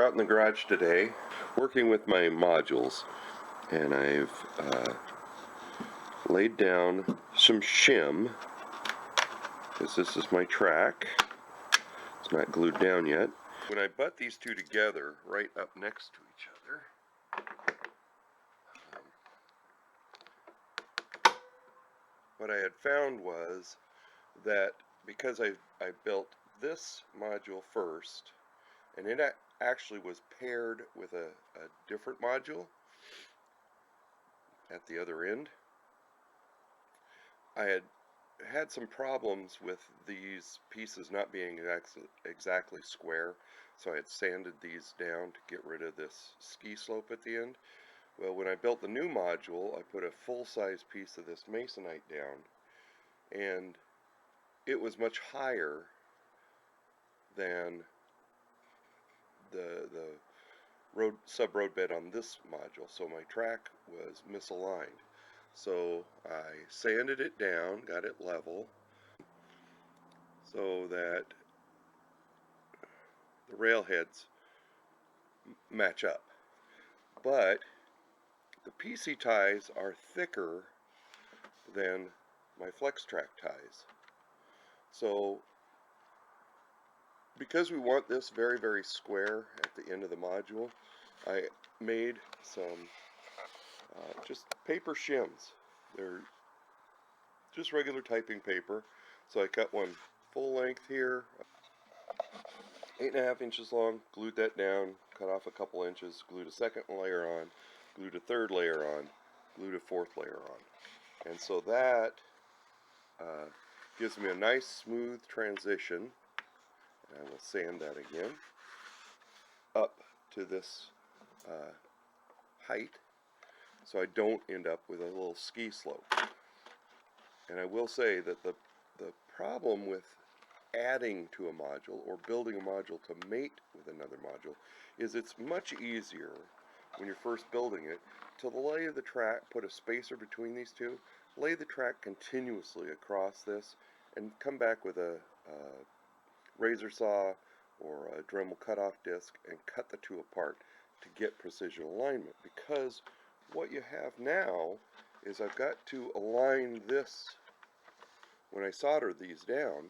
Out in the garage today, working with my modules, and I've laid down some shim, because this is my track. It's not glued down yet. When I butt these two together, right up next to each other, what I had found was that because I built this module first, and it actually was paired with a different module at the other end, I had some problems with these pieces not being exactly square, so I had sanded these down to get rid of this ski slope at the end. Well, when I built the new module, I put a full-size piece of this masonite down, and it was much higher than the sub-road bed on this module, so my track was misaligned. So I sanded it down, got it level, so that the rail heads match up. But the PC ties are thicker than my Flex-Track ties. So because we want this very, very square at the end of the module, I made some just paper shims. They're just regular typing paper. So I cut one full length here, 8.5 inches long, glued that down, cut off a couple inches, glued a second layer on, glued a third layer on, glued a fourth layer on. And so that gives me a nice smooth transition. And I will sand that again up to this height, so I don't end up with a little ski slope. And I will say that the problem with adding to a module or building a module to mate with another module is it's much easier when you're first building it to lay the track, put a spacer between these two, lay the track continuously across this, and come back with a razor saw or a Dremel cutoff disc and cut the two apart to get precision alignment. Because what you have now is I've got to align this, when I solder these down,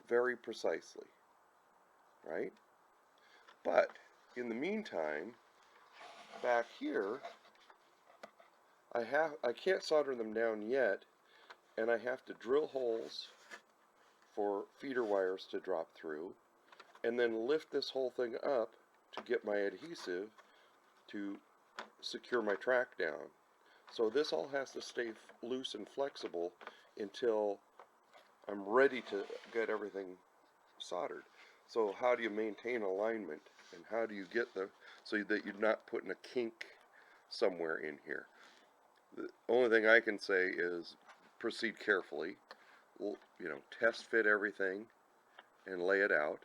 very precisely, right? But in the meantime, back here, I can't solder them down yet, and I have to drill holes for feeder wires to drop through, and then lift this whole thing up to get my adhesive to secure my track down. So this all has to stay loose and flexible until I'm ready to get everything soldered. So how do you maintain alignment, and how do you get so that you're not putting a kink somewhere in here? The only thing I can say is proceed carefully. Test fit everything and lay it out.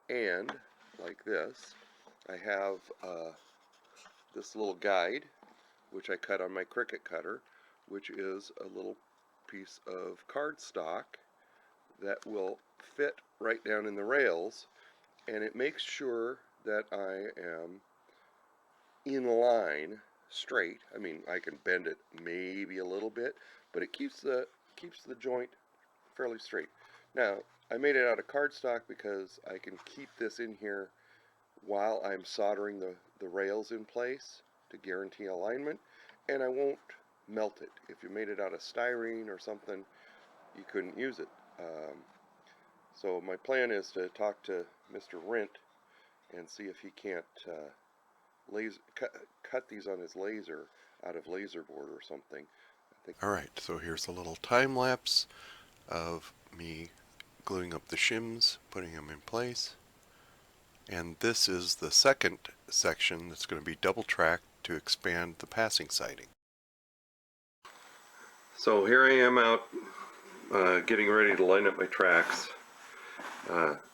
And like this, I have this little guide, which I cut on my Cricut cutter, which is a little piece of cardstock that will fit right down in the rails, and it makes sure that I am in line straight. I mean, I can bend it maybe a little bit, but it keeps the joint fairly straight. Now, I made it out of cardstock because I can keep this in here while I'm soldering the rails in place to guarantee alignment, and I won't melt it. If you made it out of styrene or something, you couldn't use it. So my plan is to talk to Mr. Rent and see if he can't cut these on his laser out of laser board or something. Alright, so here's a little time lapse of me gluing up the shims, putting them in place. And this is the second section that's going to be double tracked to expand the passing siding. So here I am out getting ready to line up my tracks.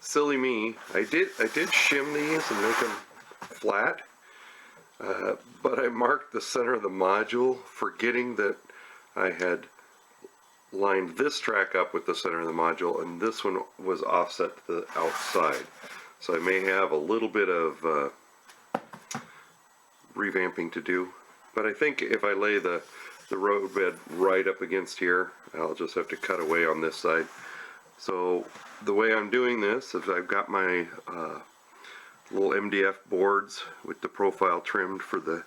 Silly me, I did shim these and make them flat, but I marked the center of the module, forgetting that I had lined this track up with the center of the module, and this one was offset to the outside. So I may have a little bit of revamping to do. But I think if I lay the roadbed right up against here, I'll just have to cut away on this side. So the way I'm doing this is I've got my little MDF boards with the profile trimmed for the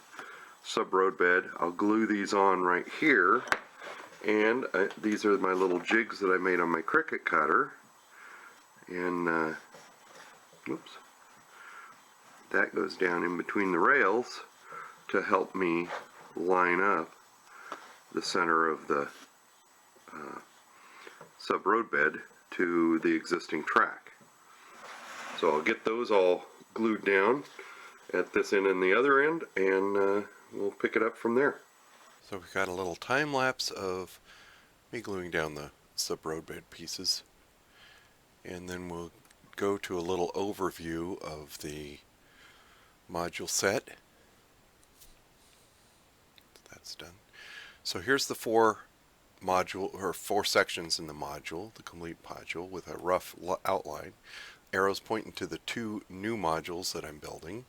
sub roadbed. I'll glue these on right here, and these are my little jigs that I made on my Cricut cutter, and oops, that goes down in between the rails to help me line up the center of the sub roadbed to the existing track. So I'll get those all glued down at this end and the other end, and we'll pick it up from there. So we've got a little time lapse of me gluing down the sub roadbed pieces, and then we'll go to a little overview of the module set. That's done. So here's the four sections in the module, the complete module, with a rough outline. Arrows pointing to the two new modules that I'm building,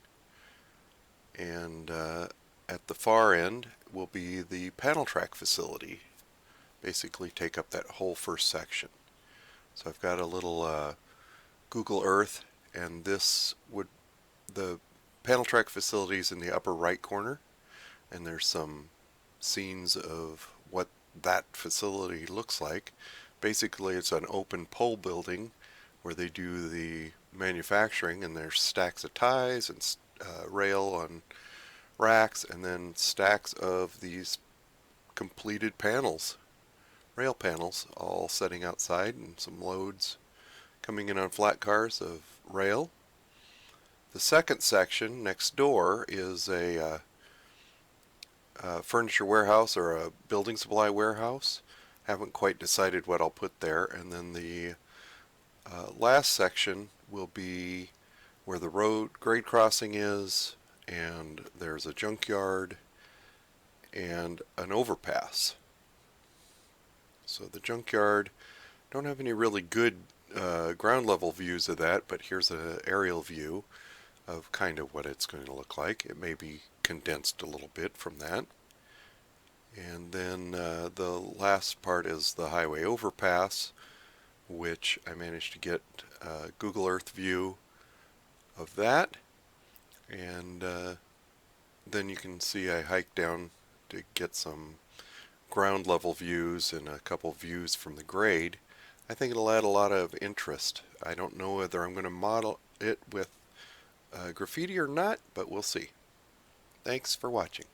and at the far end will be the panel track facility. Basically take up that whole first section. So I've got a little Google Earth, and the panel track facility is in the upper right corner, and there's some scenes of what that facility looks like. Basically it's an open pole building where they do the manufacturing, and there's stacks of ties and rail on racks, and then stacks of these completed panels, rail panels, all sitting outside, and some loads coming in on flat cars of rail. The second section next door is a furniture warehouse or a building supply warehouse. Haven't quite decided what I'll put there. And then the last section will be where the road grade crossing is, and there's a junkyard and an overpass. So the junkyard, don't have any really good ground level views of that, but here's an aerial view of kind of what it's going to look like. It may be condensed a little bit from that. And then the last part is the highway overpass, which I managed to get a Google Earth view of that. And then you can see I hiked down to get some ground level views and a couple views from the grade. I think it'll add a lot of interest. I don't know whether I'm going to model it with graffiti or not, but we'll see. Thanks for watching.